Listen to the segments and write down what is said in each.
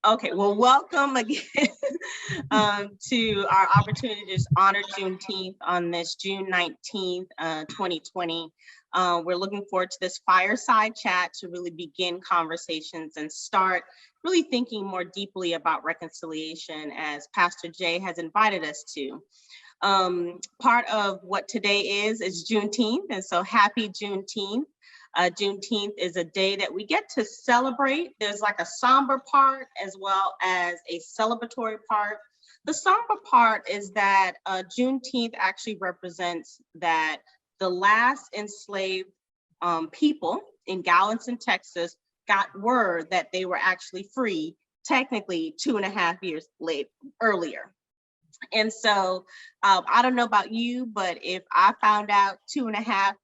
Okay, well, welcome again to our opportunity to just honor Juneteenth on this June 19th, 2020. We're looking forward to this fireside chat to really begin conversations and start really thinking more deeply about reconciliation as Pastor Jay has invited us to. Part of what today is Juneteenth, and so happy Juneteenth. Juneteenth is a day that we get to celebrate. There's like a somber part as well as a celebratory part. The somber part is that Juneteenth actually represents that the last enslaved people in Gallatin, Texas, got word that they were actually free, technically 2.5 years earlier. And so I don't know about you, but if I found out 2.5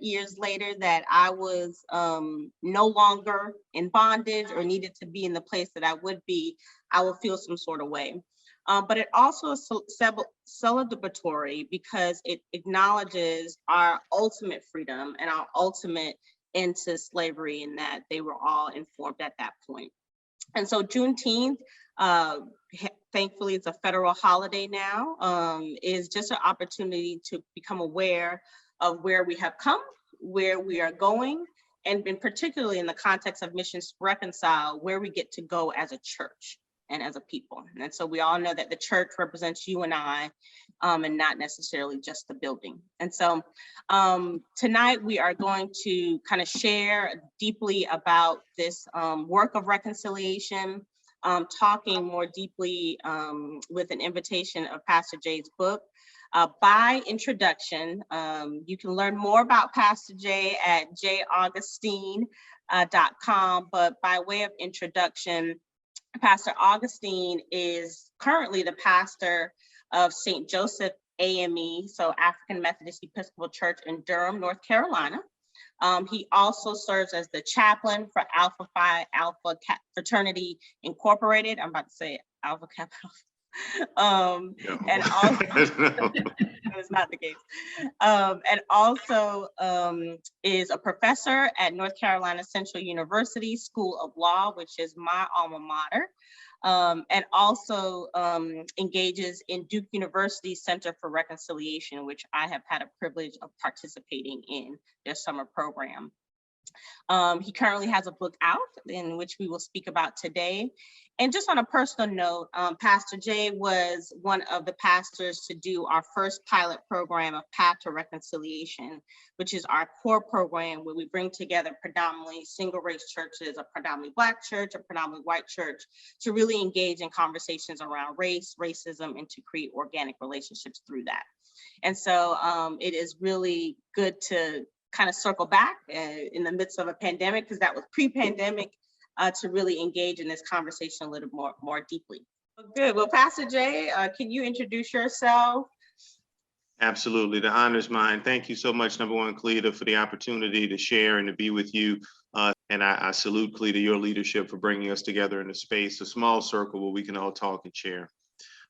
years later that I was no longer in bondage or needed to be in the place that I would be, I would feel some sort of way. But it also is celebratory because it acknowledges our ultimate freedom and our ultimate end to slavery, and that they were all informed at that point. And so Juneteenth, thankfully it's a federal holiday now, is just an opportunity to become aware of where we have come, where we are going, and particularly in the context of Missions Reconcile, where we get to go as a church and as a people. And so we all know that the church represents you and I, and not necessarily just the building. And so tonight we are going to kind of share deeply about this work of reconciliation, talking more deeply with an invitation of Pastor Jay's book. By introduction, you can learn more about Pastor Jay at jayaugustine.com, but by way of introduction, Pastor Augustine is currently the pastor of St. Joseph AME, so African Methodist Episcopal Church in Durham, North Carolina. He also serves as the chaplain for Alpha Phi Alpha Fraternity Incorporated. I'm about to say Alpha Kappa. And also, it's not the case. And also is a professor at North Carolina Central University School of Law, which is my alma mater. And also engages in Duke University Center for Reconciliation, which I have had a privilege of participating in their summer program. He currently has a book out in which we will speak about today. And just on a personal note, Pastor Jay was one of the pastors to do our first pilot program of Path to Reconciliation, which is our core program where we bring together predominantly single race churches, a predominantly Black church, a predominantly white church, to really engage in conversations around race, racism, and to create organic relationships through that. And so it is really good to kind of circle back in the midst of a pandemic, because that was pre-pandemic, to really engage in this conversation a little more deeply. Good. Well, Pastor Jay, can you introduce yourself? Absolutely. The honor is mine. Thank you so much, number one, Cleta, for the opportunity to share and to be with you. And I salute, Cleta, your leadership for bringing us together in a space, a small circle where we can all talk and share.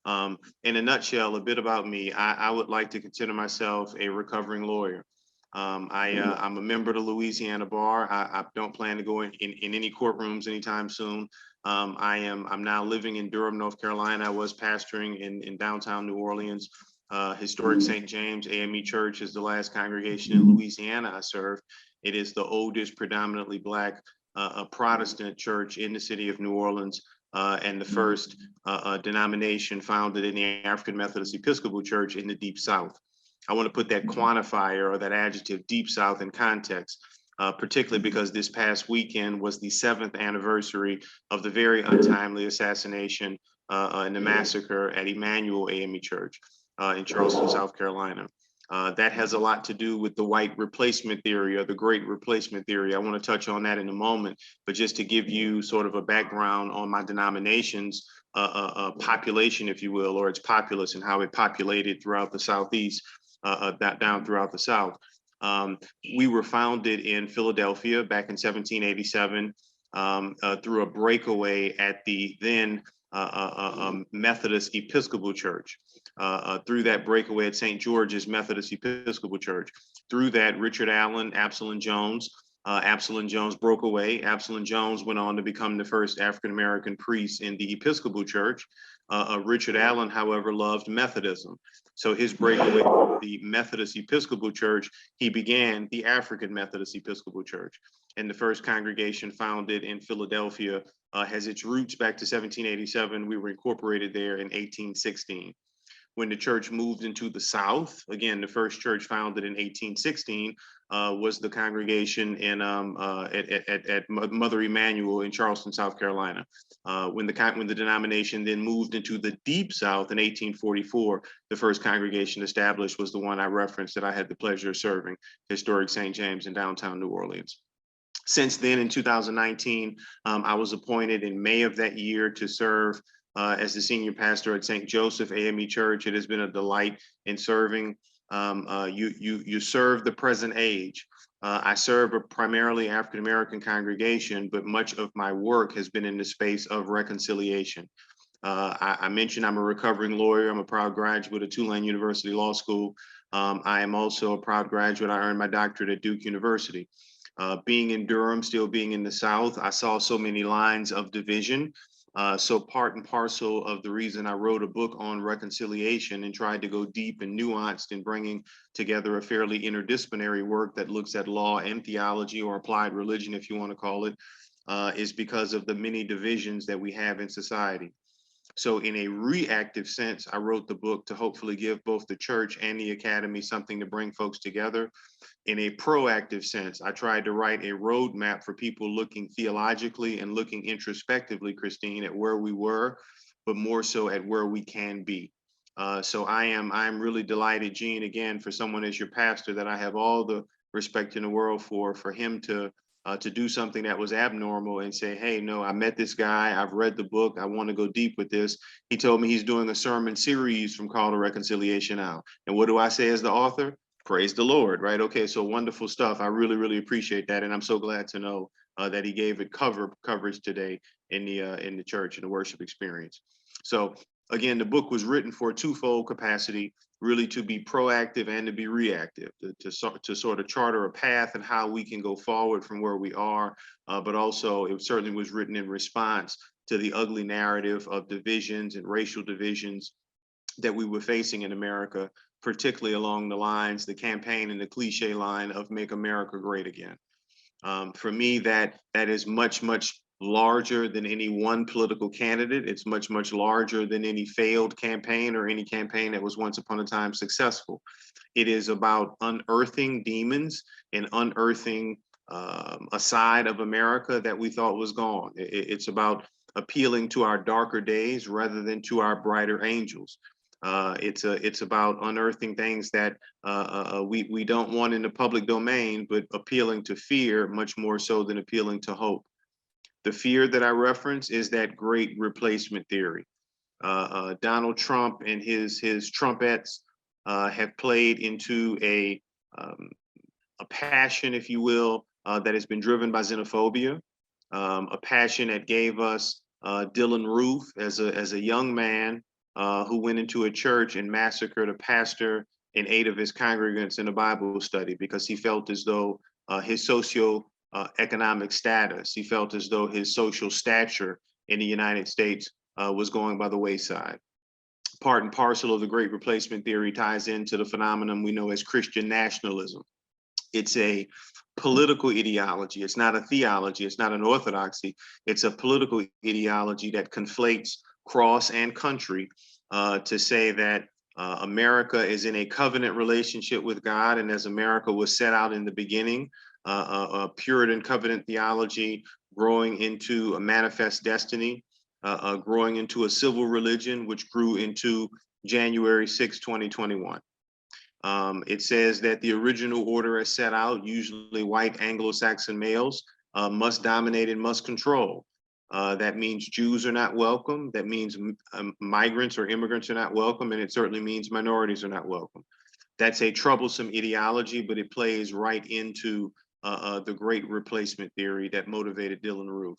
In a nutshell, a bit about me. I would like to consider myself a recovering lawyer. I'm a member of the Louisiana Bar. I don't plan to go in any courtrooms anytime soon. I'm now living in Durham, North Carolina. I was pastoring in downtown New Orleans. Historic St. James AME Church is the last congregation in Louisiana I served. It is the oldest predominantly Black Protestant church in the city of New Orleans, and the first denomination founded in the African Methodist Episcopal Church in the Deep South. I want to put that quantifier or that adjective Deep South in context, particularly because this past weekend was the 7th anniversary of the very untimely assassination and the massacre at Emmanuel AME Church in Charleston, South Carolina. That has a lot to do with the white replacement theory or the great replacement theory. I want to touch on that in a moment, but just to give you sort of a background on my denomination's population, if you will, or its populace and how it populated throughout the Southeast, down throughout the South. We were founded in Philadelphia back in 1787 through a breakaway at the then Methodist Episcopal Church. Through that breakaway at St. George's Methodist Episcopal Church. Through that, Richard Allen, Absalom Jones, Absalom Jones broke away. Absalom Jones went on to become the first African-American priest in the Episcopal Church. Richard Allen, however, loved Methodism. So his breakaway from the Methodist Episcopal Church, he began the African Methodist Episcopal Church. And the first congregation founded in Philadelphia has its roots back to 1787. We were incorporated there in 1816. When the church moved into the South, again, the first church founded in 1816 was the congregation in at Mother Emanuel in Charleston, South Carolina. When the denomination then moved into the Deep South in 1844, the first congregation established was the one I referenced that I had the pleasure of serving, historic St. James in downtown New Orleans. Since then, in 2019, I was appointed in May of that year to serve as the senior pastor at St. Joseph AME Church. It has been a delight in serving. You serve the present age. I serve a primarily African-American congregation, but much of my work has been in the space of reconciliation. I mentioned I'm a recovering lawyer. I'm a proud graduate of Tulane University Law School. I am also a proud graduate. I earned my doctorate at Duke University. Being in Durham, still being in the South, I saw so many lines of division. So part and parcel of the reason I wrote a book on reconciliation and tried to go deep and nuanced in bringing together a fairly interdisciplinary work that looks at law and theology, or applied religion, if you want to call it, is because of the many divisions that we have in society. So in a reactive sense, I wrote the book to hopefully give both the church and the academy something to bring folks together. In a proactive sense, I tried to write a roadmap for people looking theologically and looking introspectively, Christine, at where we were, but more so at where we can be. So I'm really delighted, Gene, again, for someone as your pastor, that I have all the respect in the world for him to do something that was abnormal and say, hey, no, I met this guy, I've read the book, I want to go deep with this. He told me he's doing a sermon series from Call to Reconciliation now. And what do I say as the author? Praise the Lord, right? Okay, so wonderful stuff. I really, really appreciate that. And I'm so glad to know that he gave it coverage today in the church and the worship experience. So again, the book was written for a twofold capacity, really to be proactive and to be reactive, to sort of charter a path and how we can go forward from where we are. But also it certainly was written in response to the ugly narrative of divisions and racial divisions that we were facing in America, particularly along the lines, the campaign and the cliche line of Make America Great Again. For me, that is much, much larger than any one political candidate. It's much, much larger than any failed campaign or any campaign that was once upon a time successful. It is about unearthing demons and unearthing a side of America that we thought was gone. It's about appealing to our darker days rather than to our brighter angels. It's about unearthing things that we don't want in the public domain, but appealing to fear much more so than appealing to hope. The fear that I reference is that great replacement theory. Donald Trump and his Trumpettes have played into a passion, if you will, that has been driven by xenophobia, a passion that gave us Dylan Roof as a young man who went into a church and massacred a pastor and 8 of his congregants in a Bible study because he felt as though his socio-economic status, he felt as though his social stature in the United States was going by the wayside. Part and parcel of the Great Replacement Theory ties into the phenomenon we know as Christian nationalism. It's a political ideology. It's not a theology. It's not an orthodoxy. It's a political ideology that conflates cross and country to say that America is in a covenant relationship with God. And as America was set out in the beginning, a Puritan covenant theology growing into a manifest destiny, growing into a civil religion, which grew into January 6, 2021. It says that the original order as set out, usually white Anglo-Saxon males, must dominate and must control. That means Jews are not welcome. That means migrants or immigrants are not welcome. And it certainly means minorities are not welcome. That's a troublesome ideology, but it plays right into the Great Replacement Theory that motivated Dylan Roof.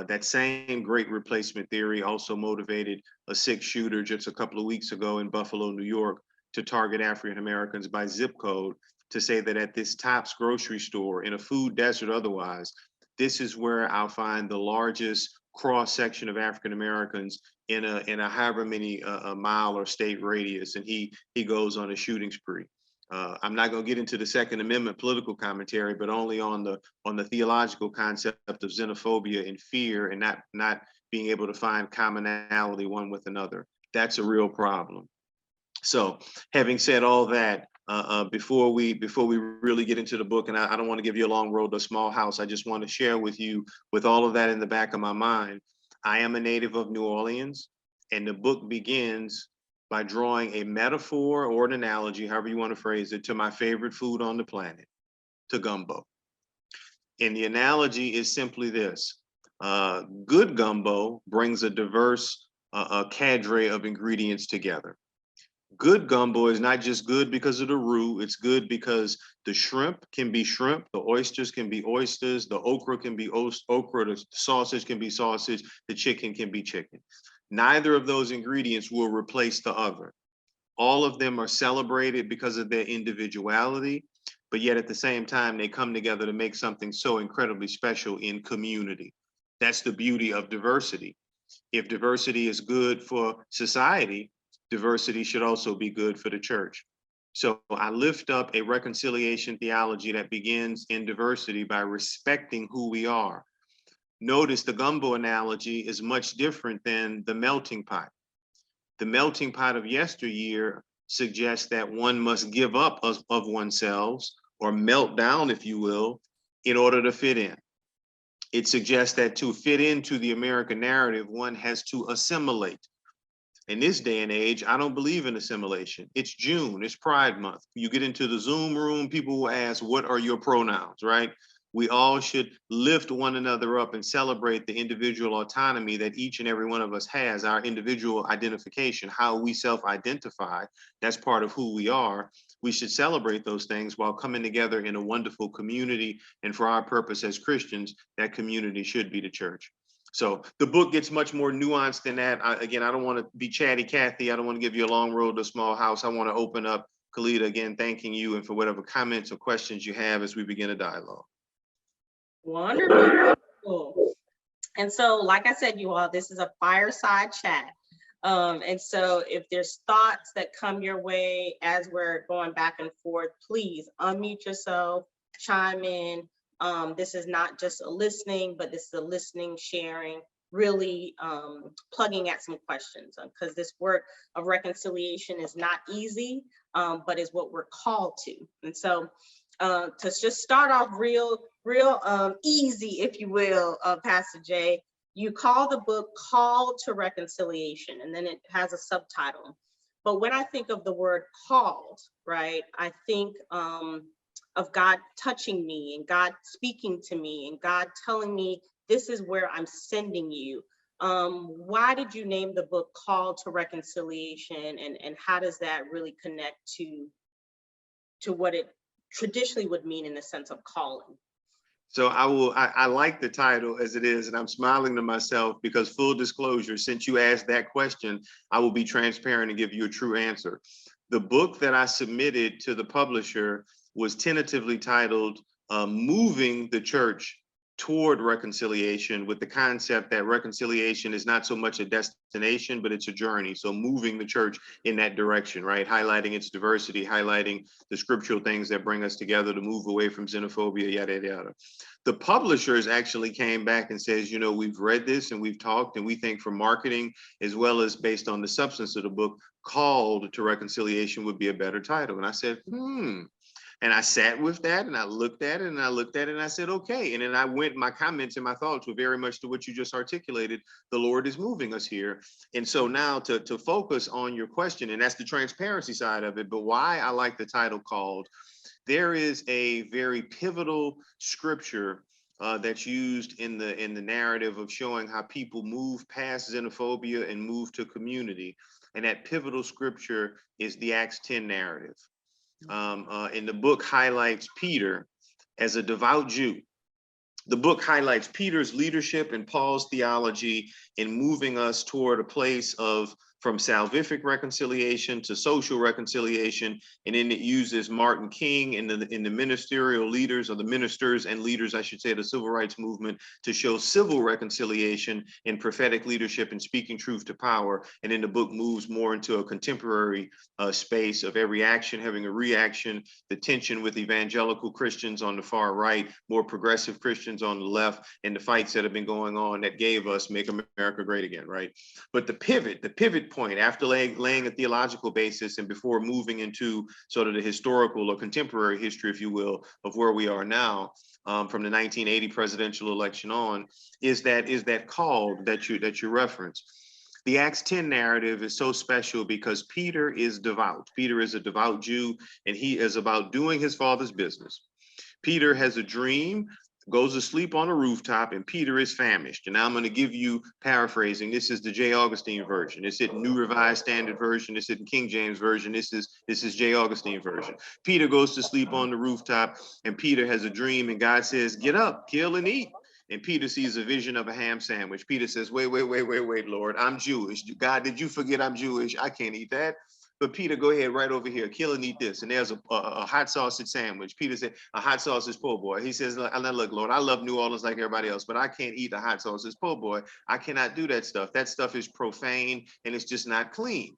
That same Great Replacement Theory also motivated a 6 shooter just a couple of weeks ago in Buffalo, New York, to target African Americans by zip code to say that at this Tops grocery store, in a food desert otherwise, this is where I'll find the largest cross section of African Americans in a however many a mile or state radius, and he goes on a shooting spree. I'm not going to get into the Second Amendment political commentary, but only on the theological concept of xenophobia and fear, and not being able to find commonality one with another. That's a real problem. So, having said all that, before we really get into the book, and I don't want to give you a long road to a small house, I just want to share with you, with all of that in the back of my mind, I am a native of New Orleans, and the book begins by drawing a metaphor or an analogy, however you want to phrase it, to my favorite food on the planet, to gumbo. And the analogy is simply this. Good gumbo brings a diverse cadre of ingredients together. Good gumbo is not just good because of the roux, it's good because the shrimp can be shrimp, the oysters can be oysters, the okra can be okra, the sausage can be sausage, the chicken can be chicken. Neither of those ingredients will replace the other. All of them are celebrated because of their individuality, but yet at the same time, they come together to make something so incredibly special in community. That's the beauty of diversity. If diversity is good for society, diversity should also be good for the church. So I lift up a reconciliation theology that begins in diversity by respecting who we are. Notice the gumbo analogy is much different than the melting pot. The melting pot of yesteryear suggests that one must give up of oneself, or melt down, if you will, in order to fit in. It suggests that to fit into the American narrative, one has to assimilate. In this day and age, I don't believe in assimilation. It's June, it's Pride Month. You get into the Zoom room, people will ask, what are your pronouns, right? We all should lift one another up and celebrate the individual autonomy that each and every one of us has, our individual identification, how we self-identify. That's part of who we are. We should celebrate those things while coming together in a wonderful community. And for our purpose as Christians, that community should be the church. So the book gets much more nuanced than that. Again, I don't want to be chatty Cathy. I don't want to give you a long road to a small house. I want to open up, Khalida, again, thanking you and for whatever comments or questions you have as we begin a dialogue. Wonderful. And so, like I said, you all, this is a fireside chat. And so if there's thoughts that come your way as we're going back and forth, please unmute yourself, chime in. This is not just a listening, but this is a listening, sharing, really plugging at some questions, because this work of reconciliation is not easy, but is what we're called to. And so to just start off real easy, if you will, Pastor Jay, you call the book Call to Reconciliation, and then it has a subtitle. But when I think of the word called, right, I think of God touching me and God speaking to me and God telling me, this is where I'm sending you. Why did you name the book Call to Reconciliation, and how does that really connect to what it traditionally would mean in the sense of calling? So I like the title as it is, and I'm smiling to myself because, full disclosure, since you asked that question, I will be transparent and give you a true answer. The book that I submitted to the publisher was tentatively titled Moving the Church Toward Reconciliation, with the concept that reconciliation is not so much a destination, but it's a journey. So moving the church in that direction, right? Highlighting its diversity, highlighting the scriptural things that bring us together to move away from xenophobia, yada, yada, yada. The publishers actually came back and says, you know, we've read this and we've talked, and we think for marketing, as well as based on the substance of the book, Called to Reconciliation would be a better title. And I said, And I sat with that and I looked at it and I looked at it and I said, okay. And then I went, my comments and my thoughts were very much to what you just articulated. The Lord is moving us here. And so now to focus on your question, and that's the transparency side of it, but why I like the title Called, there is a very pivotal scripture that's used in the narrative of showing how people move past xenophobia and move to community. And that pivotal scripture is the Acts 10 narrative. And the book highlights Peter as a devout Jew. The book highlights Peter's leadership and Paul's theology in moving us toward a place of from salvific reconciliation to social reconciliation. And then it uses Martin King and the ministerial leaders, or the ministers and leaders, I should say, the civil rights movement, to show civil reconciliation in prophetic leadership and speaking truth to power. And then the book moves more into a contemporary space of every action having a reaction, the tension with evangelical Christians on the far right, more progressive Christians on the left, and the fights that have been going on that gave us Make America Great Again, right? But the pivot point, after laying a theological basis and before moving into sort of the historical or contemporary history, if you will, of where we are now, from the 1980 presidential election on, is that call that you reference. The Acts 10 narrative is so special because Peter is devout. Peter is a devout Jew, and he is about doing his father's business. Peter has a dream, goes to sleep on a rooftop, and Peter is famished. And now I'm going to give you, paraphrasing, this is the Jay Augustine version. It's in New Revised Standard Version. It's in King James Version. This is Jay Augustine version. Peter goes to sleep on the rooftop, and Peter has a dream, and God says, get up, kill and eat. And Peter sees a vision of a ham sandwich. Peter says, wait, Lord, I'm Jewish. God, did you forget I'm Jewish? I can't eat that. But Peter, go ahead right over here, kill and eat this. And there's a hot sausage sandwich. Peter said, a hot sausage po' boy. He says, look, Lord, I love New Orleans like everybody else, but I can't eat a hot sausage po' boy. I cannot do that stuff. That stuff is profane and it's just not clean.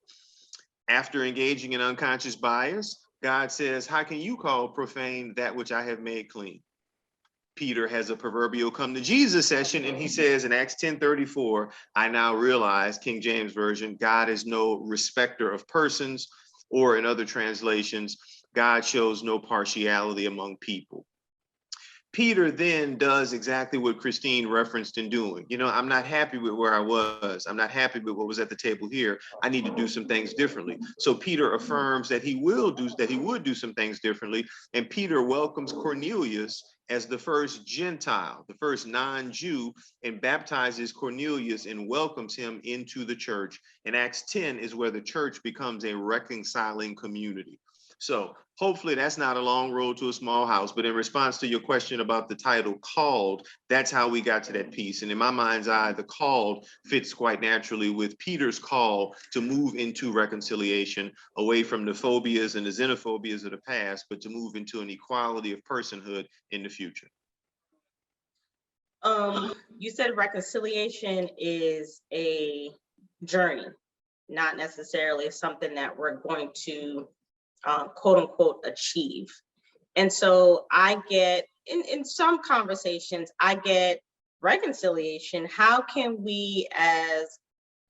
After engaging in unconscious bias, God says, how can you call profane that which I have made clean? Peter has a proverbial come to Jesus session, and he says in Acts 10:34, I now realize, King James Version, God is no respecter of persons, or in other translations, God shows no partiality among people. Peter then does exactly what Christine referenced in doing. You know, I'm not happy with where I was. I'm not happy with what was at the table here. I need to do some things differently. So Peter affirms that he would do some things differently. And Peter welcomes Cornelius as the first Gentile, the first non-Jew, and baptizes Cornelius and welcomes him into the church. And Acts 10 is where the church becomes a reconciling community. So hopefully that's not a long road to a small house, but in response to your question about the title Called, that's how we got to that piece. And in my mind's eye, the Called fits quite naturally with Peter's call to move into reconciliation, away from the phobias and the xenophobias of the past, but to move into an equality of personhood in the future. You said reconciliation is a journey, not necessarily something that we're going to quote unquote achieve. And so I get in some conversations, I get reconciliation. How can we as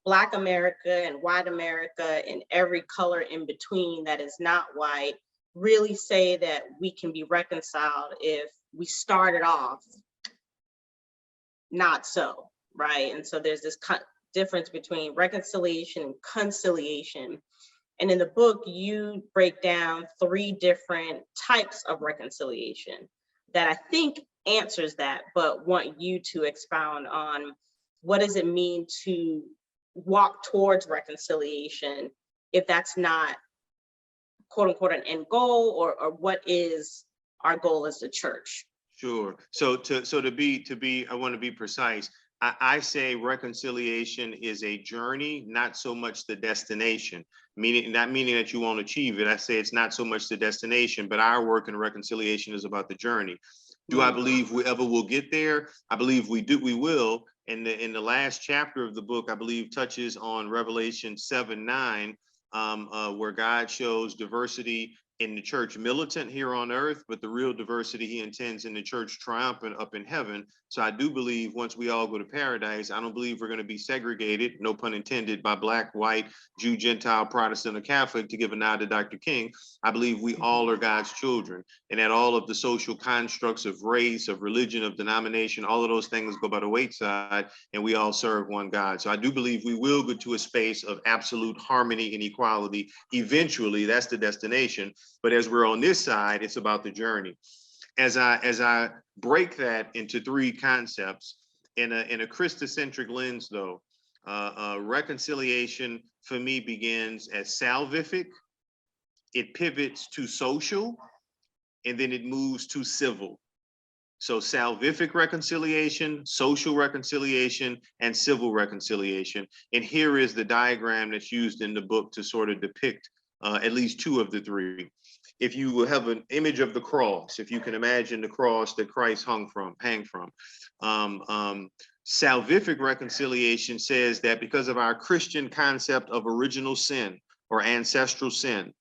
Black America and white America and every color in between that is not white really say that we can be reconciled if we started off not so, right? And so there's this difference between reconciliation and conciliation. And in the book, you break down 3 different types of reconciliation that I think answers that, but want you to expound on what does it mean to walk towards reconciliation if that's not quote unquote an end goal, or what is our goal as the church? Sure. So to be, I want to be precise. I say reconciliation is a journey, not so much the destination. Not meaning that you won't achieve it. I say it's not so much the destination, but our work in reconciliation is about the journey. Do I believe we ever will get there? I believe we do. We will. In the last chapter of the book, I believe touches on Revelation 7:9, where God shows diversity in the church militant here on earth, but the real diversity he intends in the church triumphant up in heaven. So I do believe once we all go to paradise, I don't believe we're going to be segregated, no pun intended, by Black, white, Jew, Gentile, Protestant, or Catholic, to give a nod to Dr. King. I believe we all are God's children, and that all of the social constructs of race, of religion, of denomination, all of those things go by the wayside, and we all serve one God. So I do believe we will go to a space of absolute harmony and equality. Eventually, that's the destination. But as we're on this side, it's about the journey. As I break that into 3 concepts in a Christocentric lens, though, reconciliation for me begins as salvific, it pivots to social, and then it moves to civil. So salvific reconciliation, social reconciliation, and civil reconciliation. And here is the diagram that's used in the book to sort of depict at least two of the three. If you will have an image of the cross, if you can imagine the cross that Christ hang from, salvific reconciliation says that because of our Christian concept of original sin or ancestral sin,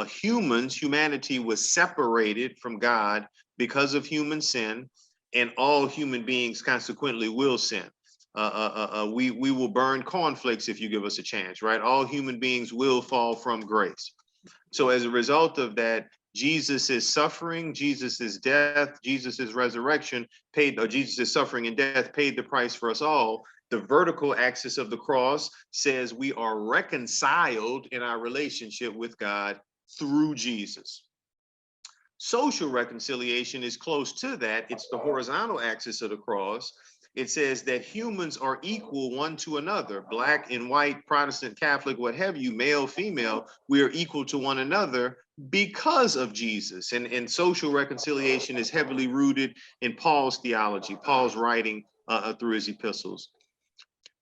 humanity was separated from God because of human sin, and all human beings consequently will sin. We will burn cornflakes if you give us a chance, right? All human beings will fall from grace. So as a result of that, Jesus' suffering, Jesus' death, Jesus' resurrection paid, or Jesus' suffering and death paid the price for us all. The vertical axis of the cross says we are reconciled in our relationship with God through Jesus. Social reconciliation is close to that. It's the horizontal axis of the cross. It says that humans are equal one to another, black and white, Protestant, Catholic, what have you, male, female, we are equal to one another because of Jesus. And social reconciliation is heavily rooted in Paul's theology, Paul's writing through his epistles.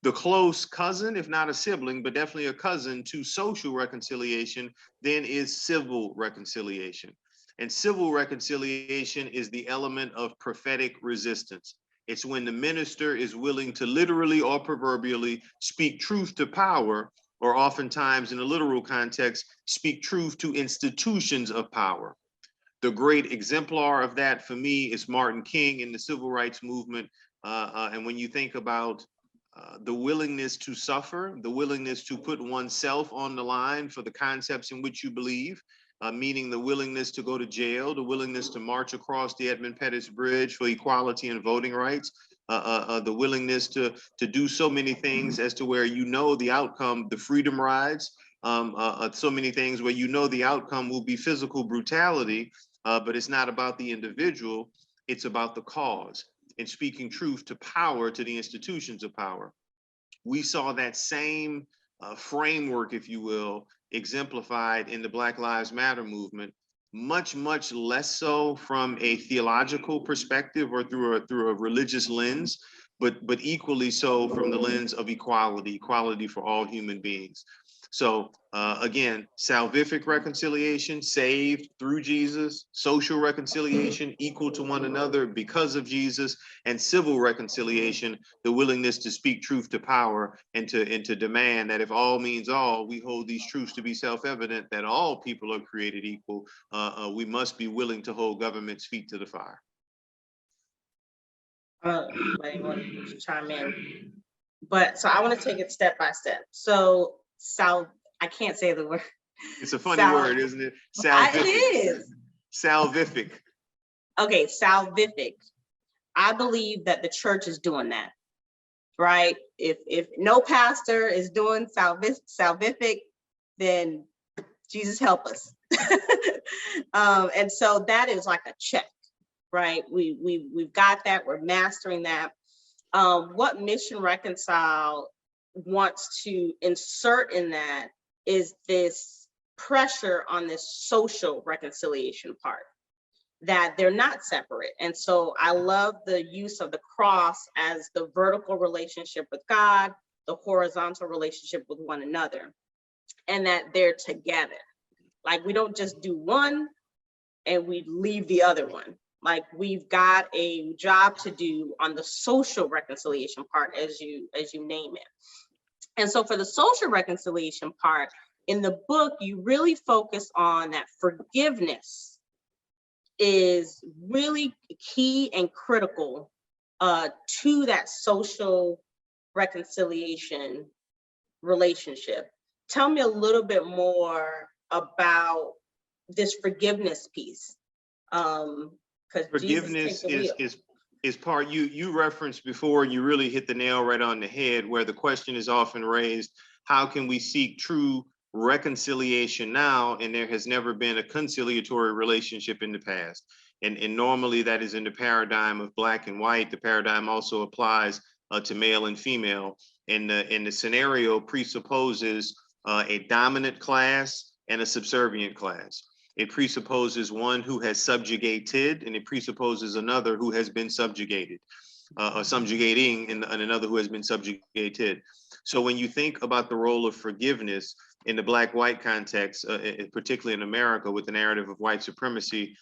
The close cousin, if not a sibling, but definitely a cousin to social reconciliation, then is civil reconciliation. And civil reconciliation is the element of prophetic resistance. It's when the minister is willing to literally or proverbially speak truth to power, or oftentimes in a literal context, speak truth to institutions of power. The great exemplar of that for me is Martin King in the civil rights movement. And when you think about the willingness to suffer, the willingness to put oneself on the line for the concepts in which you believe, meaning the willingness to go to jail, the willingness to march across the Edmund Pettus Bridge for equality and voting rights, the willingness to do so many things as to where you know the outcome, the freedom rides, so many things where you know the outcome will be physical brutality, but it's not about the individual, it's about the cause, and speaking truth to power, to the institutions of power. We saw that same framework, if you will, exemplified in the Black Lives Matter movement, much less so from a theological perspective or through a religious lens, but equally so from the lens of equality for all human beings. So again, salvific reconciliation, saved through Jesus, social reconciliation, equal to one another because of Jesus, and civil reconciliation, the willingness to speak truth to power and to demand that if all means all, we hold these truths to be self-evident, that all people are created equal. We must be willing to hold government's feet to the fire. Anybody want to chime in? But so I want to take it step by step. So I can't say the word. It's a funny word, isn't it? Salvific. It is. Salvific. Okay, salvific. I believe that the church is doing that, right? If no pastor is doing salvific, then Jesus help us. And so that is like a check, right? We've got that. We're mastering that. What Mission Reconcile wants to insert in that is this pressure on this social reconciliation part, that they're not separate. And so I love the use of the cross as the vertical relationship with God, the horizontal relationship with one another, and that they're together. Like we don't just do one and we leave the other one. Like we've got a job to do on the social reconciliation part, as you name it. And so for the social reconciliation part, in the book, you really focus on that forgiveness is really key and critical to that social reconciliation relationship. Tell me a little bit more about this forgiveness piece. Because forgiveness is part, you referenced before, and you really hit the nail right on the head, where the question is often raised, how can we seek true reconciliation now, and there has never been a conciliatory relationship in the past? And normally that is in the paradigm of black and white. The paradigm also applies to male and female, and the scenario presupposes a dominant class and a subservient class. It presupposes one who has subjugated, and it presupposes another who has been subjugated, or subjugating, and another who has been subjugated. So when you think about the role of forgiveness in the Black-white context, particularly in America, with the narrative of white supremacy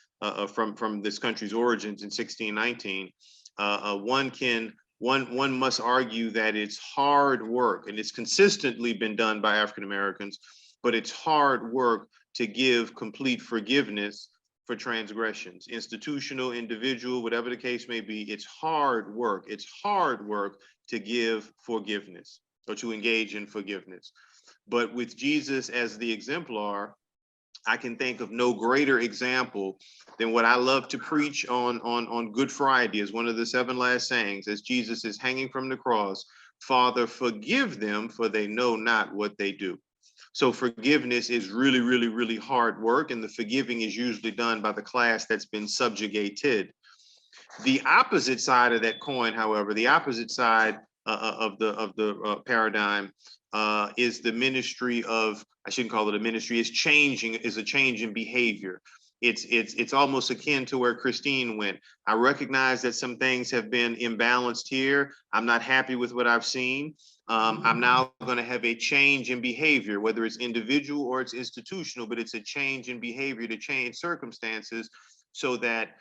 from this country's origins in 1619, one must argue that it's hard work, and it's consistently been done by African Americans, but it's hard work to give complete forgiveness for transgressions, institutional, individual, whatever the case may be. It's hard work. It's hard work to give forgiveness or to engage in forgiveness. But with Jesus as the exemplar, I can think of no greater example than what I love to preach on Good Friday as one of the 7 last sayings, as Jesus is hanging from the cross: Father, forgive them, for they know not what they do. So forgiveness is really, really, really hard work, and the forgiving is usually done by the class that's been subjugated. The opposite side of that coin, however, the opposite side of the paradigm is the ministry of, I shouldn't call it a ministry, is a change in behavior. It's almost akin to where Christine went. I recognize that some things have been imbalanced here. I'm not happy with what I've seen. I'm now going to have a change in behavior, whether it's individual or it's institutional, but it's a change in behavior to change circumstances so that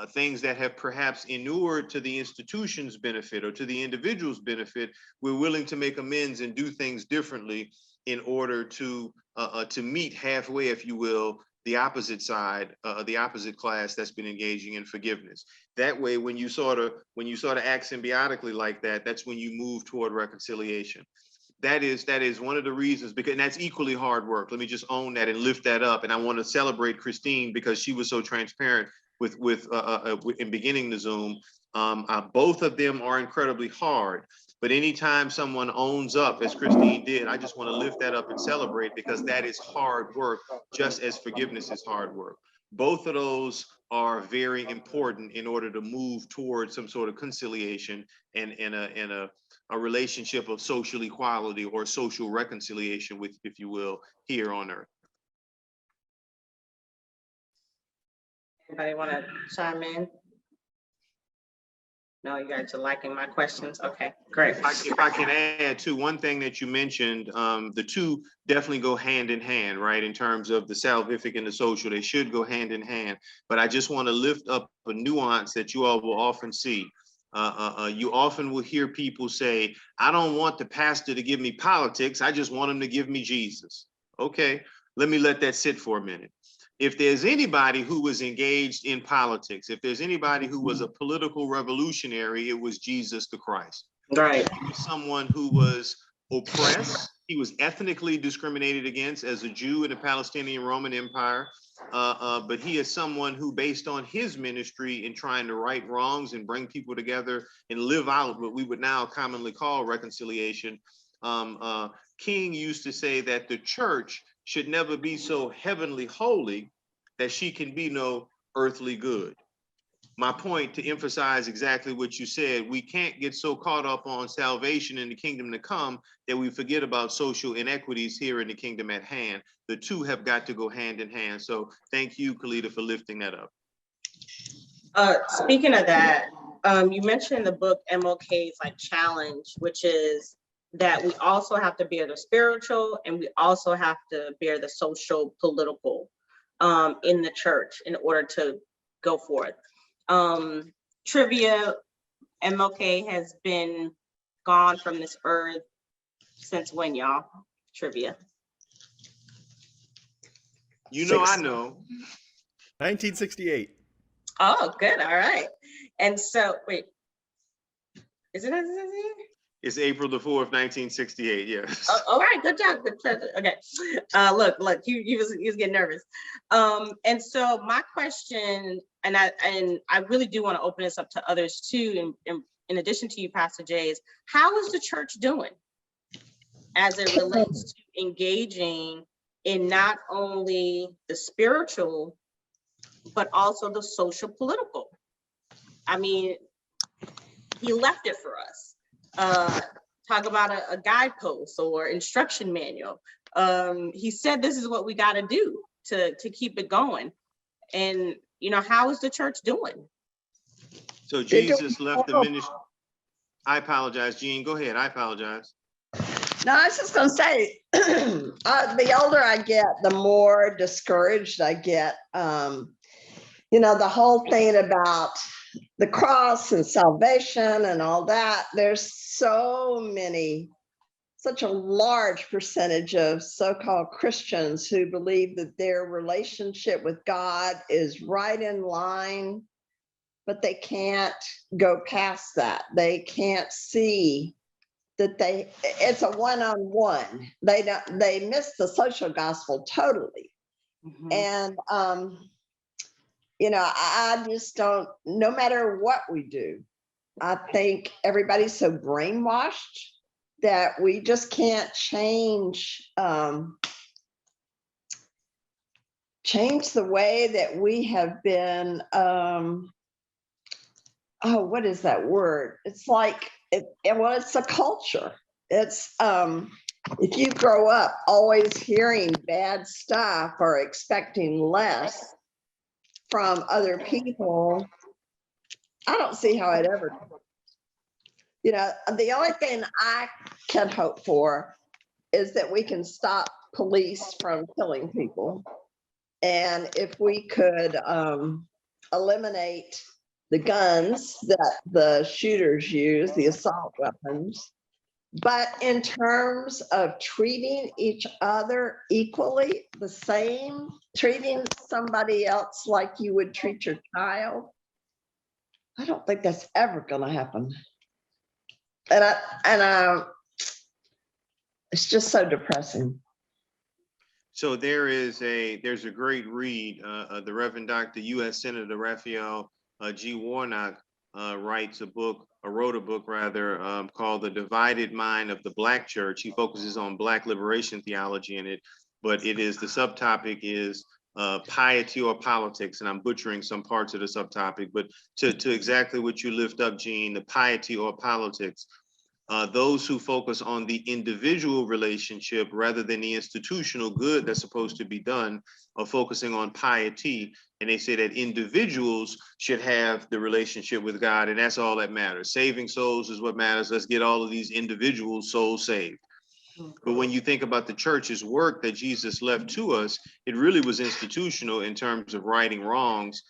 things that have perhaps inured to the institution's benefit or to the individual's benefit, we're willing to make amends and do things differently in order to meet halfway, if you will, the opposite side, the opposite class that's been engaging in forgiveness. That way, when you sort of act symbiotically like that, that's when you move toward reconciliation. That is one of the reasons, because, and that's equally hard work. Let me just own that and lift that up. And I want to celebrate Christine because she was so transparent in beginning the Zoom. Both of them are incredibly hard. But anytime someone owns up, as Christine did, I just want to lift that up and celebrate, because that is hard work, just as forgiveness is hard work. Both of those are very important in order to move towards some sort of conciliation and a relationship of social equality or social reconciliation, with, if you will, here on earth. Anybody want to chime in? No, you guys are liking my questions. Okay, great. If I can add to one thing that you mentioned, the two definitely go hand in hand, right? In terms of the salvific and the social, they should go hand in hand. But I just want to lift up a nuance that you all will often see. You often will hear people say, I don't want the pastor to give me politics. I just want him to give me Jesus. Okay, let me let that sit for a minute. If there's anybody who was engaged in politics, if there's anybody who was a political revolutionary, it was Jesus the Christ. Right. He was someone who was oppressed. He was ethnically discriminated against as a Jew in the Palestinian Roman Empire. But he is someone who, based on his ministry in trying to right wrongs and bring people together and live out what we would now commonly call reconciliation, King used to say that the church should never be so heavenly holy that she can be no earthly good. My point, to emphasize exactly what you said, we can't get so caught up on salvation in the kingdom to come that we forget about social inequities here in the kingdom at hand. The two have got to go hand in hand. So thank you, Kalita, for lifting that up. Speaking of that, you mentioned in the book MLK's challenge, which is that we also have to bear the spiritual and we also have to bear the social political in the church in order to go forth. Trivia, MLK has been gone from this earth since when, y'all? Trivia. You know, I know. 1968. Oh, good. All right. And so, wait, is it? It's April the 4th, 1968. Yes. Oh, all right. Good job. Good job. Okay. Look. You was getting nervous. And so my question, and I really do want to open this up to others too. And in addition to you, Pastor Jay, is how is the church doing as it relates to engaging in not only the spiritual, but also the social political? I mean, he left it for us. Talk about a guidepost or instruction manual. He said this is what we got to do. to keep it going. And, how is the church doing? So Jesus left the ministry. I apologize, Jean. Go ahead. I apologize. No, I was just going to say, the older I get, the more discouraged I get. The whole thing about the cross and salvation and all that, there's such a large percentage of so-called Christians who believe that their relationship with God is right in line, but they can't go past that. They can't see that it's a one-on-one. They miss the social gospel totally. Mhm. And, I just don't, no matter what we do, I think everybody's so brainwashed that we just can't change the way that we have been, what is that word? It's like, it's a culture. It's, if you grow up always hearing bad stuff or expecting less from other people, I don't see how it ever, the only thing I can hope for is that we can stop police from killing people. And if we could eliminate the guns that the shooters use, the assault weapons. But in terms of treating each other equally, the same, treating somebody else like you would treat your child, I don't think that's ever going to happen. And it's just so depressing. So there's a great read. The Reverend Dr. U.S. Senator Raphael G. Warnock wrote a book called The Divided Mind of the Black Church. He focuses on Black liberation theology in it, but the subtopic is piety or politics, and I'm butchering some parts of the subtopic, but to exactly what you lift up, Jean, the piety or politics. Those who focus on the individual relationship rather than the institutional good that's supposed to be done are focusing on piety. And they say that individuals should have the relationship with God, and that's all that matters. Saving souls is what matters. Let's get all of these individual souls saved. But when you think about the church's work that Jesus left to us, it really was institutional in terms of righting wrongs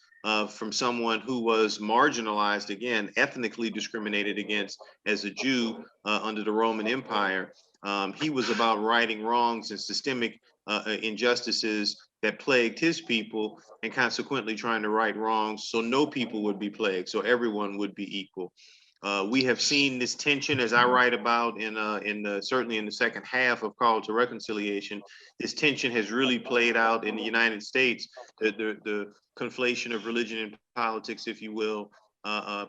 from someone who was marginalized, again, ethnically discriminated against as a Jew under the Roman Empire. He was about righting wrongs and systemic injustices that plagued his people, and consequently trying to right wrongs so no people would be plagued, so everyone would be equal. We have seen this tension, as I write about certainly in the second half of Call to Reconciliation. This tension has really played out in the United States, the conflation of religion and politics, if you will,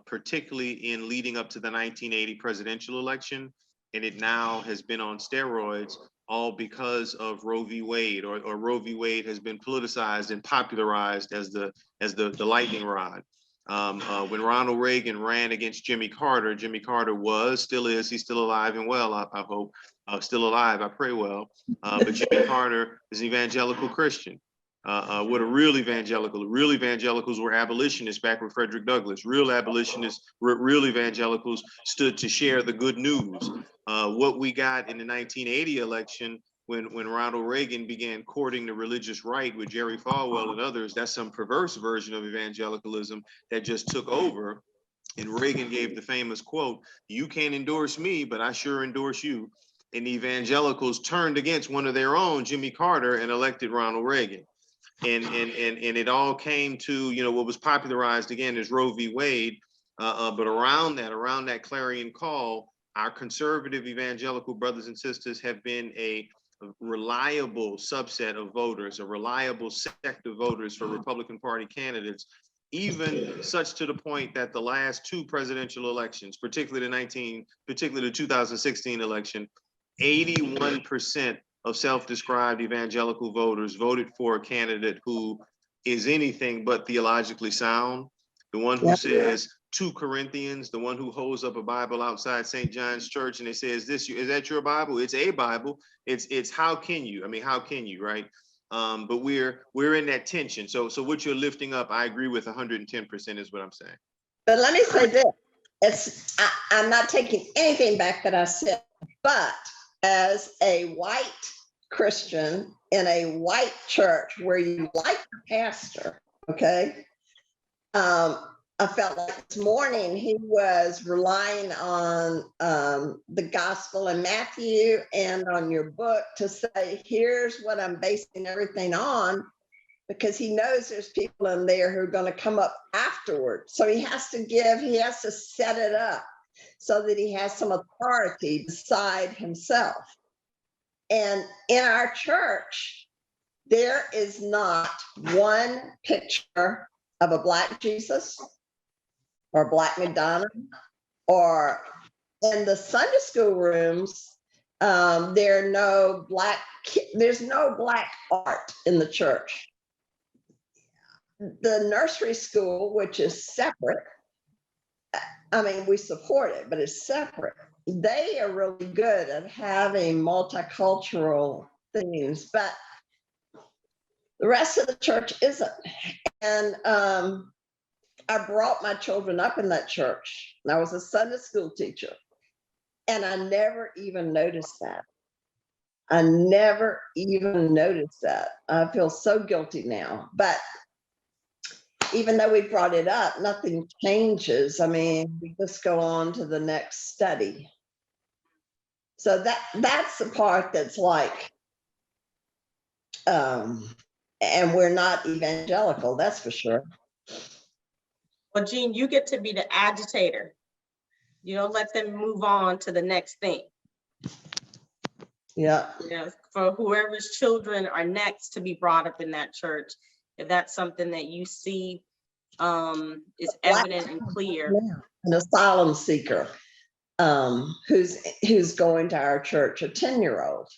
particularly in leading up to the 1980 presidential election. And it now has been on steroids, all because of Roe v. Wade, or Roe v. Wade has been politicized and popularized as the lightning rod. When Ronald Reagan ran against Jimmy Carter still is, he's still alive and well, I hope, still alive, I pray well. But Jimmy Carter is an evangelical Christian. What a real evangelicals were abolitionists back with Frederick Douglass. Real evangelicals stood to share the good news. What we got in the 1980 election, when Ronald Reagan began courting the religious right with Jerry Falwell and others, that's some perverse version of evangelicalism that just took over. And Reagan gave the famous quote, "You can't endorse me, but I sure endorse you." And the evangelicals turned against one of their own, Jimmy Carter, and elected Ronald Reagan. And it all came to, what was popularized again is Roe v. Wade. But around that clarion call, our conservative evangelical brothers and sisters have been a reliable subset of voters, a reliable sect of voters for Republican Party candidates, even such to the point that the last two presidential elections, particularly the 2016 election, 81% of self-described evangelical voters voted for a candidate who is anything but theologically sound. The one who says 2 Corinthians, the one who holds up a Bible outside St. John's Church and they say, is that your Bible? It's a Bible. It's how can you? Right? but we're in that tension. So what you're lifting up, I agree with 110% is what I'm saying. But let me say this, I'm not taking anything back that I said, but as a white Christian in a white church where you like the pastor, okay, I felt like this morning he was relying on the gospel in Matthew and on your book to say, here's what I'm basing everything on, because he knows there's people in there who are going to come up afterward. So he has to set it up so that he has some authority beside himself. And in our church, there is not one picture of a Black Jesus or Black Madonna, or in the Sunday school rooms, there's no Black art in the church. The nursery school, which is separate, I mean, we support it, but it's separate. They are really good at having multicultural things, but the rest of the church isn't. And I brought my children up in that church. And I was a Sunday school teacher, and I never even noticed that. I feel so guilty now. But even though we brought it up, nothing changes. I mean, we just go on to the next study. So that's the part that's like, and we're not evangelical, that's for sure. Well, Jean, you get to be the agitator. You don't let them move on to the next thing. Yeah. You know, for whoever's children are next to be brought up in that church, if that's something that you see is evident and clear. An asylum seeker who's going to our church, a 10-year-old.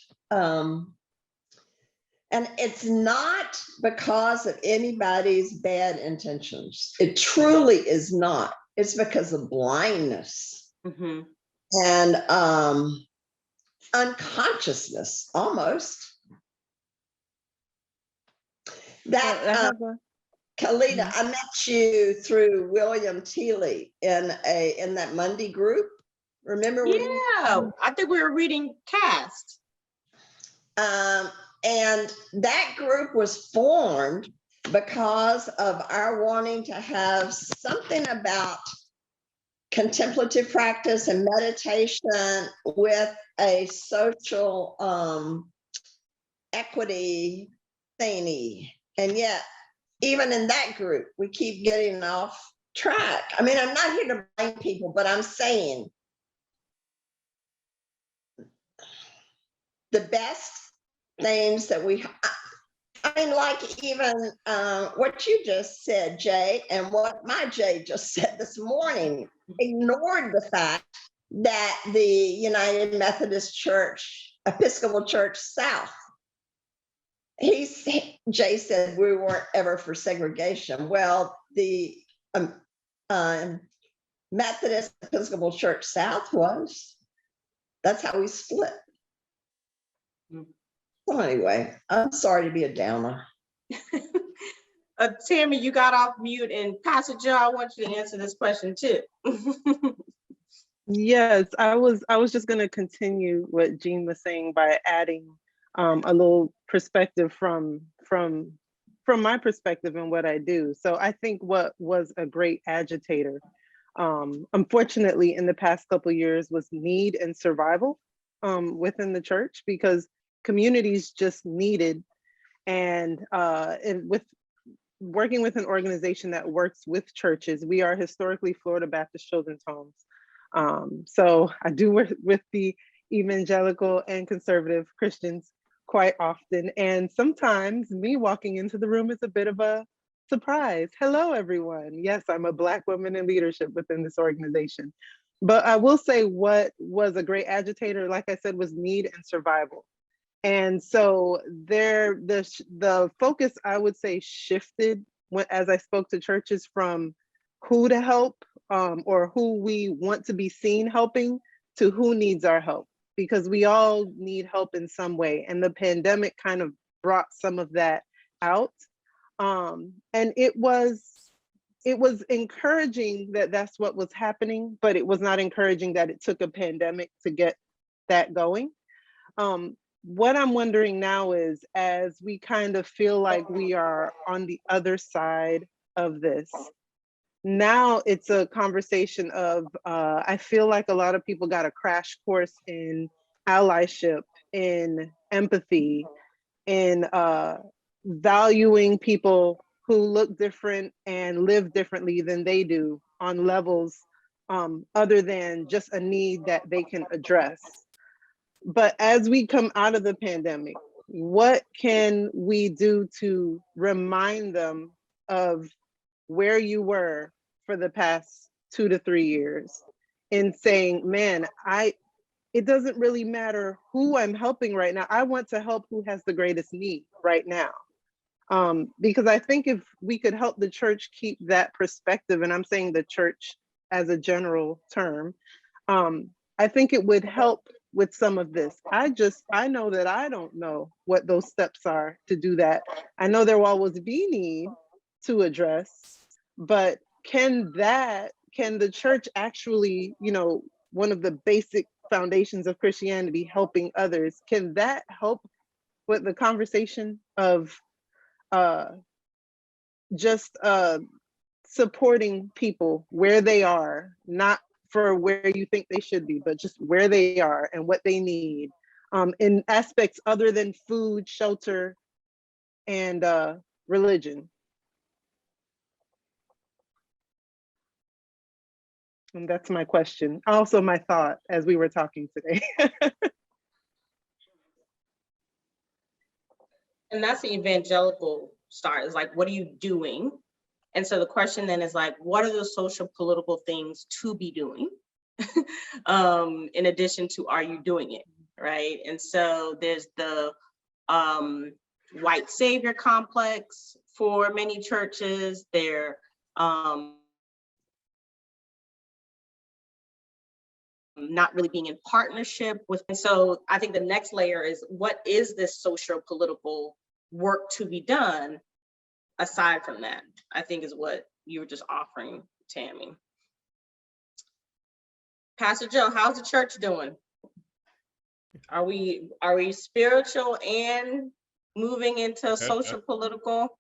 And it's not because of anybody's bad intentions. It truly is not. It's because of blindness and unconsciousness, almost. That Kalita, I met you through William Teeley in that Monday group. Remember? Yeah, I think we were reading Cast. And that group was formed because of our wanting to have something about contemplative practice and meditation with a social equity thingy. And yet, even in that group, we keep getting off track. I mean, I'm not here to blame people, but I'm saying the best things that I mean, like even what you just said, Jay, and what my Jay just said this morning, ignored the fact that the United Methodist Church, Episcopal Church South, Jay said we weren't ever for segregation. Well, the Methodist Episcopal Church South was. That's how we split. So anyway, I'm sorry to be a downer. Tammy, you got off mute, and Pastor Joe, I want you to answer this question too. Yes, I was just going to continue what Jean was saying by adding a little perspective from my perspective and what I do. So I think what was a great agitator, unfortunately, in the past couple of years, was need and survival within the church, because communities just needed, and with working with an organization that works with churches, we are historically Florida Baptist Children's Homes. So I do work with the evangelical and conservative Christians quite often. And sometimes me walking into the room is a bit of a surprise. Hello, everyone. Yes, I'm a Black woman in leadership within this organization. But I will say what was a great agitator, like I said, was need and survival. And so the focus, I would say, shifted as I spoke to churches from who to help or who we want to be seen helping to who needs our help, because we all need help in some way. And the pandemic kind of brought some of that out. And it was encouraging that that's what was happening, but it was not encouraging that it took a pandemic to get that going. What I'm wondering now is, as we kind of feel like we are on the other side of this, now it's a conversation of, I feel like a lot of people got a crash course in allyship, in empathy, in valuing people who look different and live differently than they do on levels other than just a need that they can address. But as we come out of the pandemic, what can we do to remind them of where you were for the past 2 to 3 years, in saying, man, it doesn't really matter who I'm helping right now. I want to help who has the greatest need right now. Because I think if we could help the church keep that perspective, and I'm saying the church as a general term, I think it would help with some of this. I know that I don't know what those steps are to do that. I know there will always be need to address, but can the church actually, one of the basic foundations of Christianity, helping others, can that help with the conversation of just supporting people where they are, not for where you think they should be, but just where they are and what they need, in aspects other than food, shelter, and religion? And that's my question. Also my thought as we were talking today. And that's the evangelical start, is like, what are you doing? And so the question then is like, what are the social political things to be doing? In addition to, are you doing it, right? And so there's the white savior complex for many churches. They're not really being in partnership with. And so I think the next layer is, what is this social political work to be done aside from that? I think is what you were just offering, Tammy. Pastor Joe, how's the church doing? Are we spiritual and moving into social political?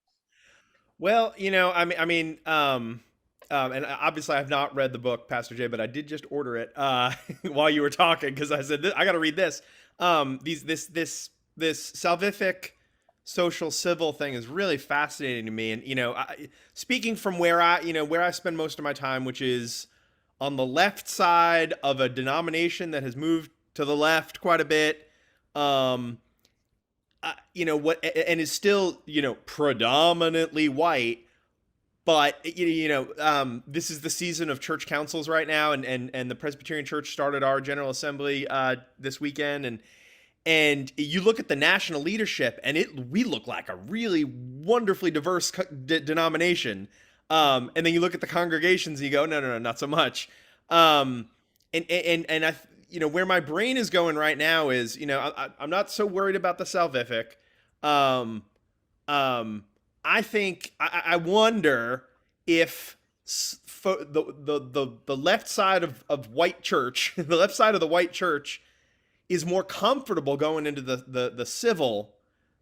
Well, and obviously I've not read the book, Pastor Jay, but I did just order it while you were talking, because I said I got to read this. This salvific social civil thing is really fascinating to me, and speaking from where I spend most of my time, which is on the left side of a denomination that has moved to the left quite a bit, and is still predominantly white. But this is the season of church councils right now, and the Presbyterian Church started our General Assembly this weekend, and you look at the national leadership, and we look like a really wonderfully diverse denomination. And then you look at the congregations, and you go, no, not so much. And I, where my brain is going right now is, I'm not so worried about the salvific. I think I wonder if the left side of white church, the left side of the white church, is more comfortable going into the civil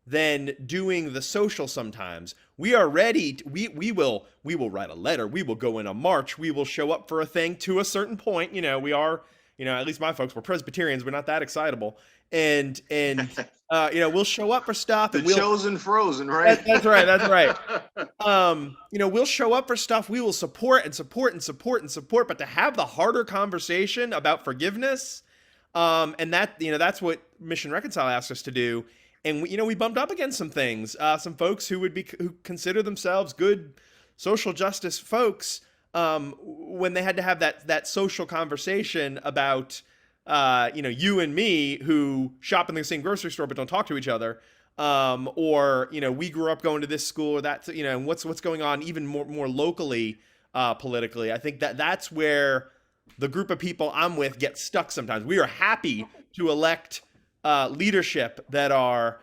than doing the social. Sometimes we are ready. We will write a letter. We will go in a march. We will show up for a thing to a certain point. We are. At least my folks, we're Presbyterians. We're not that excitable, and we'll show up for stuff. And the chosen frozen, right? That's right. We'll show up for stuff. We will support. But to have the harder conversation about forgiveness, and that's what Mission Reconcile asked us to do. And we bumped up against some things. Some folks who consider themselves good social justice folks, when they had to have that social conversation about you and me, who shop in the same grocery store but don't talk to each other, or we grew up going to this school, or that, and what's going on even more locally, politically. I think that's where the group of people I'm with get stuck sometimes. We are happy to elect leadership that are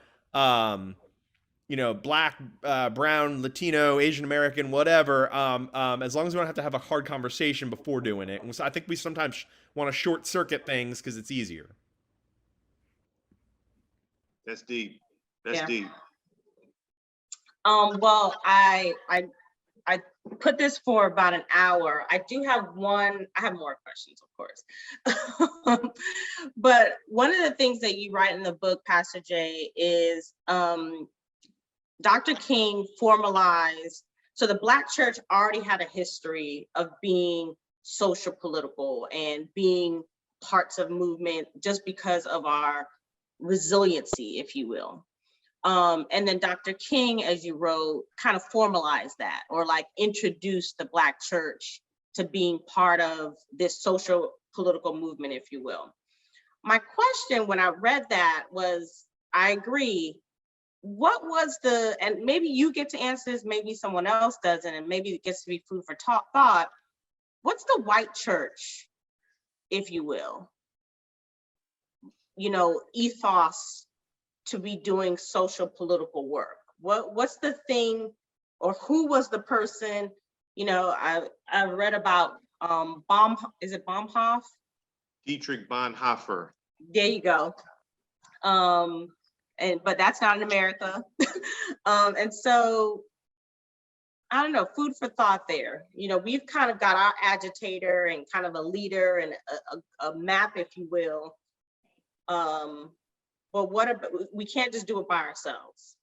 black, brown, Latino, Asian American, whatever, as long as we don't have to have a hard conversation before doing it. And so I think we sometimes want to short circuit things because it's easier. That's deep. That's Yeah. deep. Well, I put this for about an hour. I have more questions, of course. But one of the things that you write in the book, Pastor Jay, is Dr. King formalized, so the Black church already had a history of being social political and being parts of movement just because of our resiliency, if you will. And then Dr. King, as you wrote, kind of formalized that, or like introduced the Black church to being part of this social political movement, if you will. My question when I read that was, I agree, what was and maybe you get to answer this, maybe someone else doesn't, and maybe it gets to be food for thought, what's the white church, if you will, ethos to be doing social political work? What's the thing, or who was the person? I read about is it Baumhoff? Dietrich Bonhoeffer. There you go. But that's not in America. And so I don't know, food for thought there. We've kind of got our agitator and kind of a leader and a map, if you will. But we can't just do it by ourselves.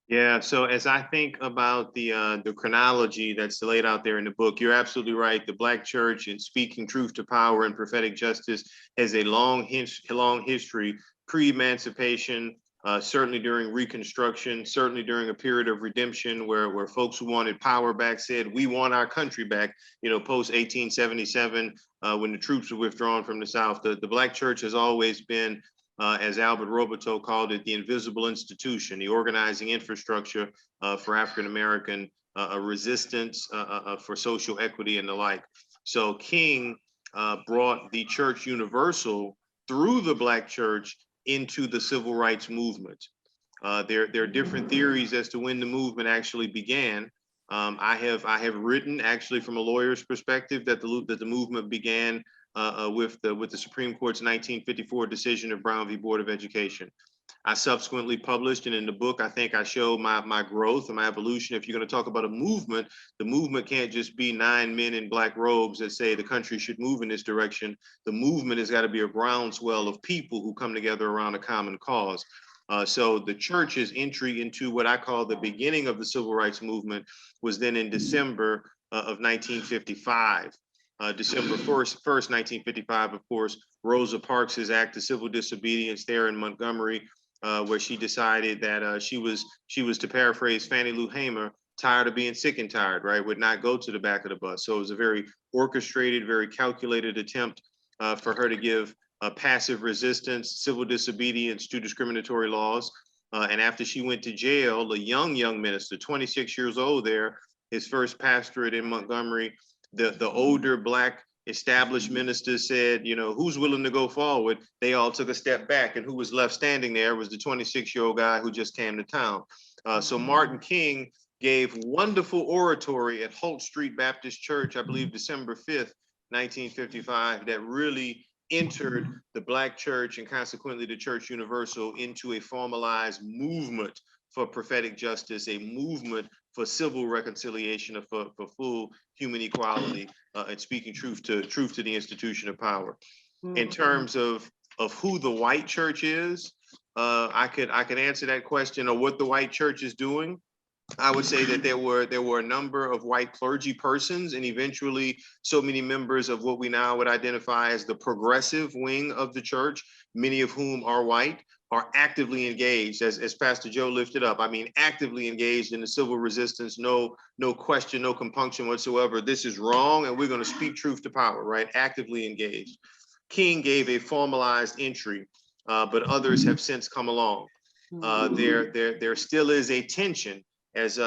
Yeah, so as I think about the chronology that's laid out there in the book, you're absolutely right. The Black church, in speaking truth to power and prophetic justice, has a long history, pre-emancipation, certainly during Reconstruction, certainly during a period of redemption where folks who wanted power back said, we want our country back, post 1877, when the troops were withdrawn from the South. The Black church has always been, as Albert Roboteau called it, the invisible institution, the organizing infrastructure for African-American resistance, for social equity and the like. So King brought the church universal through the Black church into the civil rights movement. There are different theories as to when the movement actually began. I have written, actually, from a lawyer's perspective, that the movement began with the Supreme Court's 1954 decision of Brown v. Board of Education. I subsequently published, and in the book, I think I show my growth and my evolution. If you're going to talk about a movement, the movement can't just be 9 men in black robes that say the country should move in this direction. The movement has got to be a groundswell of people who come together around a common cause. So the church's entry into what I call the beginning of the civil rights movement was then in December of 1955. December 1st, 1955, of course, Rosa Parks' act of civil disobedience there in Montgomery, where she decided that she was, to paraphrase Fannie Lou Hamer, tired of being sick and tired, right? Would not go to the back of the bus. So it was a very orchestrated, very calculated attempt for her to give passive resistance, civil disobedience to discriminatory laws. And after she went to jail, a young minister, 26 years old there, his first pastorate in Montgomery, the older black established ministers said, who's willing to go forward? They all took a step back, and who was left standing there was the 26-year-old guy who just came to town. So Martin King gave wonderful oratory at Holt Street Baptist Church, I believe December 5th, 1955, that really entered the Black church and consequently the Church Universal into a formalized movement for prophetic justice, a movement for civil reconciliation, for full human equality, and speaking truth to the institution of power. In terms of who the white church is, I could answer that question, or what the white church is doing. I would say that there were a number of white clergy persons, and eventually so many members of what we now would identify as the progressive wing of the church, many of whom are white, are actively engaged, as Pastor Joe lifted up. I mean, actively engaged in the civil resistance, no question, no compunction whatsoever. This is wrong, and we're going to speak truth to power, right? Actively engaged. King gave a formalized entry, but others have since come along. There still is a tension, as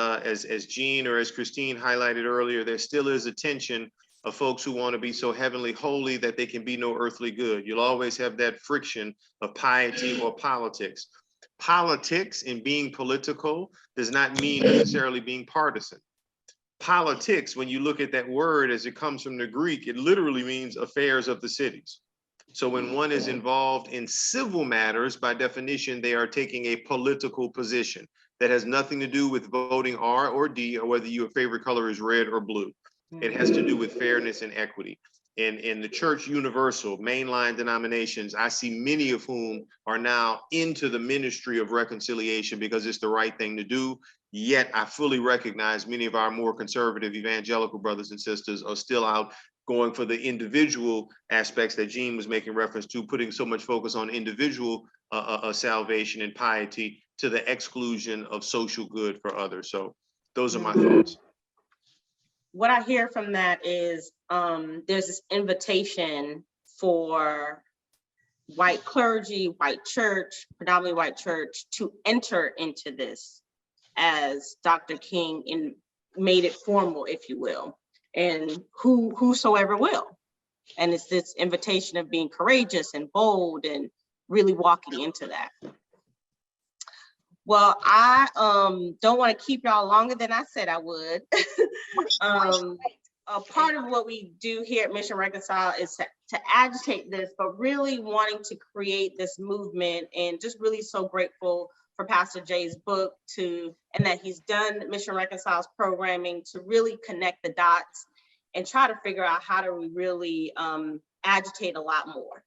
Jean or as Christine highlighted earlier. There still is a tension of folks who want to be so heavenly holy that they can be no earthly good. You'll always have that friction of piety or politics. Politics and being political does not mean necessarily being partisan. Politics, when you look at that word as it comes from the Greek, it literally means affairs of the cities. So when one is involved in civil matters, by definition, they are taking a political position that has nothing to do with voting R or D, or whether your favorite color is red or blue. It has to do with fairness and equity. In the church universal, mainline denominations, I see many of whom are now into the ministry of reconciliation because it's the right thing to do. Yet I fully recognize many of our more conservative evangelical brothers and sisters are still out going for the individual aspects that Gene was making reference to, putting so much focus on individual salvation and piety to the exclusion of social good for others. So those are my thoughts. What I hear from that is there's this invitation for white clergy, white church, predominantly white church, to enter into this, as Dr. King made it formal, if you will, and whosoever will. And it's this invitation of being courageous and bold and really walking into that. Well, I don't want to keep y'all longer than I said I would. A part of what we do here at Mission Reconcile is to agitate this, but really wanting to create this movement, and just really so grateful for Pastor Jay's book and that he's done Mission Reconcile's programming to really connect the dots and try to figure out how do we really agitate a lot more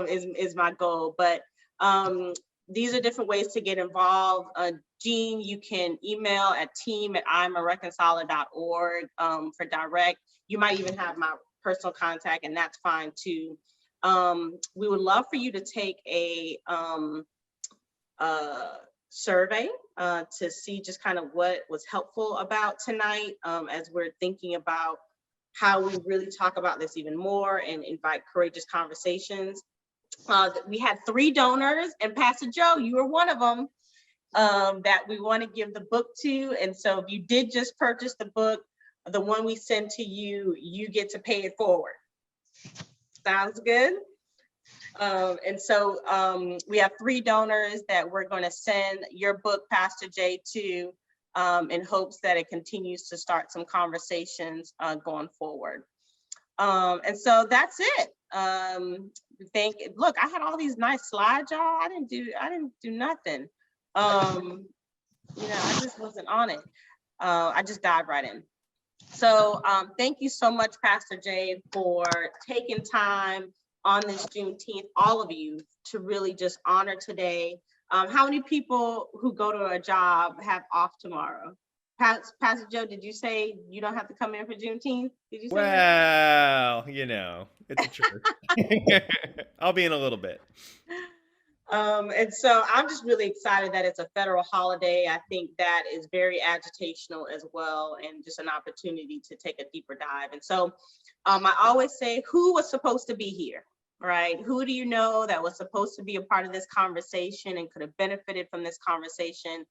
is my goal. But these are different ways to get involved. Gene, you can email at team@imareconciler.org for direct. You might even have my personal contact, and that's fine too. We would love for you to take a survey to see just kind of what was helpful about tonight, as we're thinking about how we really talk about this even more and invite courageous conversations. We had 3 donors, and Pastor Joe, you were one of them, that we want to give the book to. And so if you did just purchase the book, the one we send to you, you get to pay it forward. Sounds good? And so we have 3 donors that we're going to send your book, Pastor Jay, to, in hopes that it continues to start some conversations going forward. And so that's it. Look, I had all these nice slides, y'all. I didn't do nothing. I just wasn't on it. I just dived right in. So thank you so much, Pastor Jay, for taking time on this Juneteenth, all of you, to really just honor today. How many people who go to a job have off tomorrow? Pastor Joe, did you say you don't have to come in for Juneteenth? Did you say well, it's a church. I'll be in a little bit. And so I'm just really excited that it's a federal holiday. I think that is very agitational as well, and just an opportunity to take a deeper dive. And so I always say, who was supposed to be here, right? Who do you know that was supposed to be a part of this conversation and could have benefited from this conversation?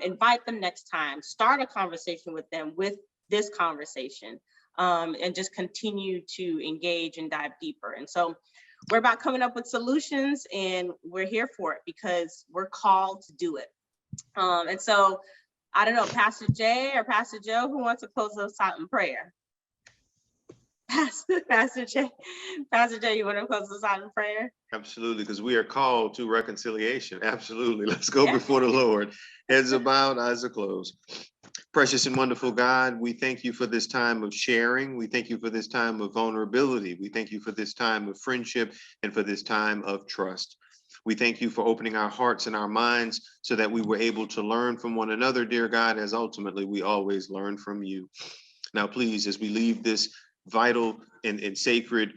Invite them next time. Start a conversation with them with this conversation, and just continue to engage and dive deeper. And so we're about coming up with solutions, and we're here for it because we're called to do it. And so I don't know, Pastor Jay or Pastor Joe, who wants to close us out in prayer? Pastor Jay, you want to close us out in prayer? Absolutely, because we are called to reconciliation. Absolutely. Let's go before the Lord. Heads are bowed, eyes are closed. Precious and wonderful God, we thank you for this time of sharing. We thank you for this time of vulnerability. We thank you for this time of friendship and for this time of trust. We thank you for opening our hearts and our minds so that we were able to learn from one another, dear God, as ultimately we always learn from you. Now, please, as we leave this vital and sacred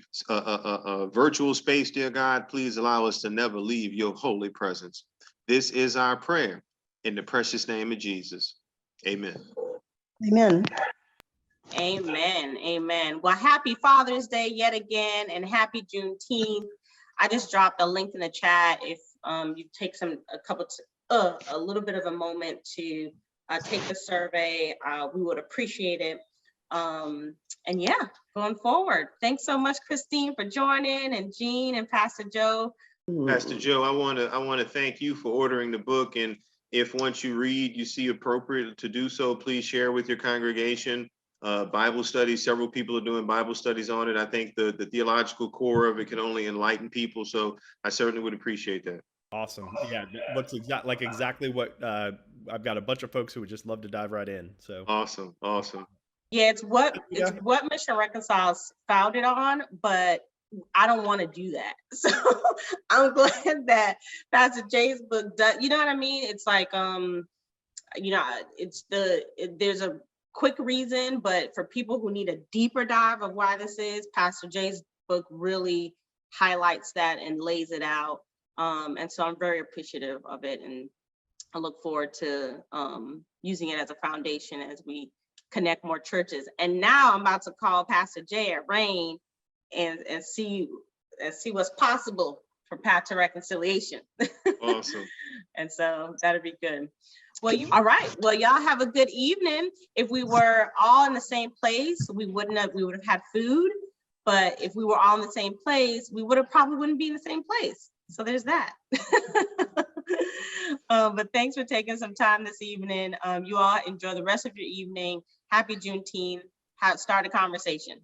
virtual space, dear God, please allow us to never leave your holy presence. This is our prayer in the precious name of Jesus. Amen. Amen. Amen. Amen. Well, happy Father's Day yet again, and happy Juneteenth. I just dropped a link in the chat. If you take a little bit of a moment to take the survey, we would appreciate it. And yeah, going forward. Thanks so much, Christine, for joining, and Jean and Pastor Joe. Pastor Joe, I want to thank you for ordering the book. And if once you read, you see appropriate to do so, please share with your congregation. Bible studies, several people are doing Bible studies on it. I think the theological core of it can only enlighten people. So I certainly would appreciate that. Awesome. Yeah, it looks exactly what I've got a bunch of folks who would just love to dive right in. So Awesome. Yeah, it's what Mission Reconcile's founded on, but I don't want to do that. So I'm glad that Pastor Jay's book does, you know what I mean? It's like, there's a quick reason, but for people who need a deeper dive of why this is, Pastor Jay's book really highlights that and lays it out. And so I'm very appreciative of it. And I look forward to using it as a foundation as we connect more churches. And now I'm about to call Pastor Jay at Rain and see what's possible for Path to Reconciliation. Awesome. And so that'll be good. Well, all right. Well, y'all have a good evening. If we were all in the same place, we would have had food. But if we were all in the same place, we probably wouldn't be in the same place. So there's that. But thanks for taking some time this evening. You all enjoy the rest of your evening. Happy Juneteenth. Start a conversation.